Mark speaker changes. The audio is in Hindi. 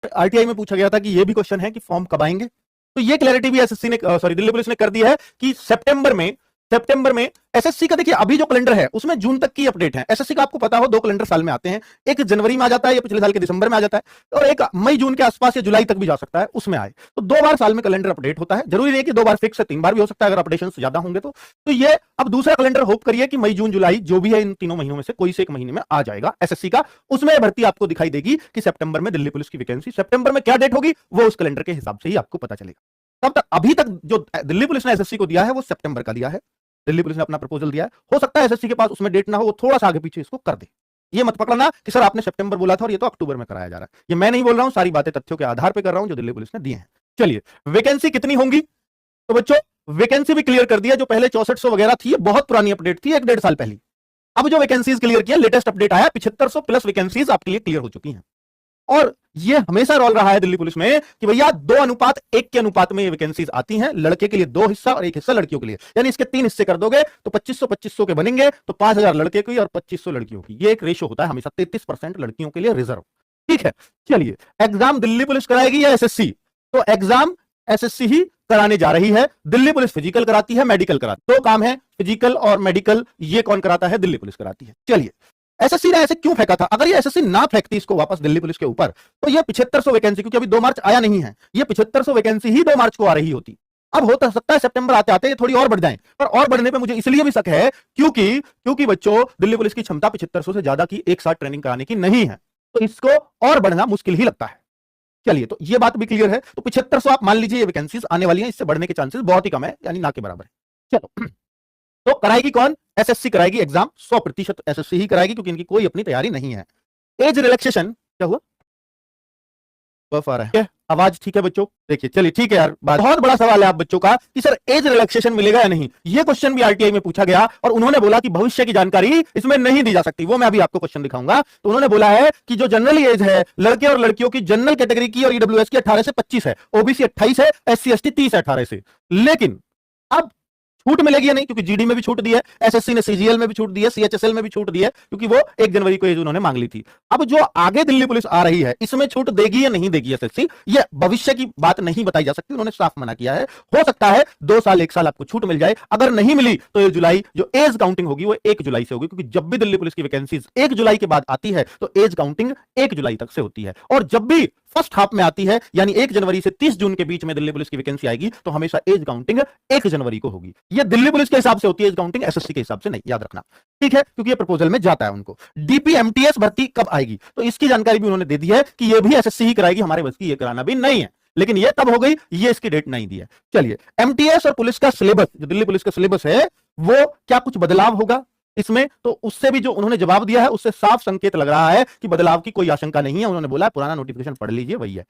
Speaker 1: आरटीआई में पूछा गया था कि ये भी क्वेश्चन है कि फॉर्म कब आएंगे, तो ये क्लैरिटी भी एसएससी ने दिल्ली पुलिस ने कर दी है कि सितंबर में एसएससी का देखिए अभी जो कैलेंडर है उसमें जून तक की अपडेट है। एसएससी का आपको पता हो 2 कैलेंडर साल में आते हैं, एक जनवरी में आ जाता है या पिछले साल के दिसंबर में आ जाता है और एक मई जून के आसपास या जुलाई तक भी जा सकता है, उसमें आए। तो 2 बार साल में कैलेंडर अपडेट होता है, जरूरी नहीं कि 2 बार फिक्स है, 3 बार भी हो सकता है अगर अपडेशन ज्यादा होंगे तो ये अब दूसरा कैलेंडर होप करिए कि मई जून जुलाई जो भी है इन तीनों महीनों में से कोई से एक महीने में आ जाएगा एसएससी का। उसमें भर्ती आपको दिखाई देगी कि सितंबर में दिल्ली पुलिस की वैकेंसी, सितंबर में क्या डेट होगी वो उस कैलेंडर के हिसाब से ही आपको पता चलेगा। तब तक अभी तक जो दिल्ली पुलिस ने एसएससी को दिया है वो सितंबर का दिया है, दिल्ली पुलिस ने अपना प्रपोजल दिया है। हो सकता है एसएससी के पास उसमें डेट ना हो, वो थोड़ा सा आगे पीछे इसको कर दे। ये मत पकड़ना कि सर आपने सितंबर बोला था और ये तो अक्टूबर में कराया जा रहा है। ये मैं नहीं बोल रहा हूं, सारी बातें तथ्यों के आधार पर कर रहा हूं जो दिल्ली पुलिस ने दिए हैं। चलिए वैकेंसी कितनी होंगी, तो बच्चों वैकेंसी भी क्लियर कर दिया। जो पहले 6400 वगैरह थी, बहुत पुरानी अपडेट थी, 1-1.5 साल पहले। अब जो वैकेंसीज क्लियर किया, लेटेस्ट अपडेट आया, 7500 प्लस वैकेंसीज आपके लिए क्लियर हो चुकी हैं। और ये हमेशा रोल रहा है दिल्ली पुलिस में कि भैया 2:1 के अनुपात में ये वैकेंसीज आती हैं, लड़के के लिए 2 हिस्सा और 1 हिस्सा लड़कियों के लिए, यानी इसके 3 हिस्से कर दोगे तो 2500 के बनेंगे, तो 5000 लड़के की और 2500 लड़कियों की। ये एक रेशो होता है हमेशा, 33% लड़कियों के लिए रिजर्व। ठीक है, चलिए एग्जाम दिल्ली पुलिस कराएगी या एसएससी, तो एग्जाम एसएससी ही कराने जा रही है। दिल्ली पुलिस फिजिकल कराती है, मेडिकल कराती है, 2 काम है, फिजिकल और मेडिकल। ये कौन कराता है? दिल्ली पुलिस कराती है। चलिए एसएससी ने ऐसे क्यों फेंका था? अगर ये एसएससी ना फेंकती इसको वापस दिल्ली पुलिस के ऊपर, तो ये 7500 वैकेंसी, क्योंकि अभी 2 मार्च आया नहीं है, ये 7500 वैकेंसी ही 2 मार्च को आ रही होती। अब हो सकता है सितंबर आते आते ये थोड़ी और बढ़ जाए, पर और बढ़ने पे मुझे इसलिए भी शक है क्योंकि बच्चों दिल्ली पुलिस की क्षमता 7500 से ज्यादा की एक साथ ट्रेनिंग कराने की नहीं है, तो इसको और बढ़ना मुश्किल ही लगता है। चलिए तो ये बात भी क्लियर है, तो 7500 आप मान लीजिए ये वैकेंसीज आने वाली हैं, इससे बढ़ने के चांसेस बहुत ही कम है, यानी ना के बराबर है। चलो तो कराएगी कौन? एसएससी कराएगी एग्जाम, 100% एसएससी ही कराएगी, क्योंकि इनकी कोई अपनी तैयारी नहीं है। एज रिलैक्सेशन क्या हुआ? बफ आ रहा है, आवाज ठीक है बच्चों? देखिए चलिए ठीक है यार, बहुत बड़ा सवाल है आप बच्चों का कि सर एज रिलैक्सेशन मिलेगा या नहीं। ये क्वेश्चन भी आरटीआई में पूछा गया और उन्होंने बोला कि भविष्य की जानकारी इसमें नहीं दी जा सकती। वो मैं अभी आपको क्वेश्चन दिखाऊंगा। तो उन्होंने बोला है कि जो जनरल एज है लड़के और लड़कियों की जनरल कैटेगरी की और ईडब्ल्यूएस की 18 से 25 है, ओबीसी 28 है, एससी एसटी 30 है 18 से। लेकिन अब छूट मिलेगी या नहीं, क्योंकि जीडी में भी छूट दी है, एसएससी ने सीजीएल में भी छूट दी है, सीएचएसएल में भी छूट दी है, क्योंकि वो 1 जनवरी को एज उन्होंने मांग ली थी। अब जो आगे दिल्ली पुलिस आ रही है इसमें छूट देगी या नहीं देगी एसएससी, ये भविष्य की बात नहीं बताई जा सकती, उन्होंने साफ मना किया है। हो सकता है 2 साल 1 साल आपको छूट मिल जाए, अगर नहीं मिली तो 1 जुलाई जो एज काउंटिंग होगी वो 1 जुलाई से होगी, क्योंकि जब भी दिल्ली पुलिस की वैकेंसीज 1 जुलाई के बाद आती है तो एज काउंटिंग 1 जुलाई तक से होती है। और जब भी फर्स्ट हाफ में आती है, यानी 1 जनवरी से 30 जून के बीच में दिल्ली पुलिस की वैकेंसी आएगी, तो हमेशा एज काउंटिंग 1 जनवरी को होगी। ये दिल्ली पुलिस के हिसाब से होती है एज काउंटिंग, एसएससी के हिसाब से नहीं, याद रखना। ठीक है, क्योंकि ये प्रपोजल में जाता है उनको। डीपीएमटीएस भर्ती कब आएगी, तो इसकी जानकारी भी उन्होंने दे दी है कि ये भी एसएससी ही कराएगी, हमारे बस की ये कराना भी नहीं है। लेकिन ये कब हो गई, ये इसकी डेट नहीं दी है। चलिए एमटीएस और पुलिस का सिलेबस, जो दिल्ली पुलिस का सिलेबस है, वो क्या कुछ बदलाव होगा इसमें, तो उससे भी जो उन्होंने जवाब दिया है उससे साफ संकेत लग रहा है कि बदलाव की कोई आशंका नहीं है। उन्होंने बोला पुराना नोटिफिकेशन पढ़ लीजिए, वही है।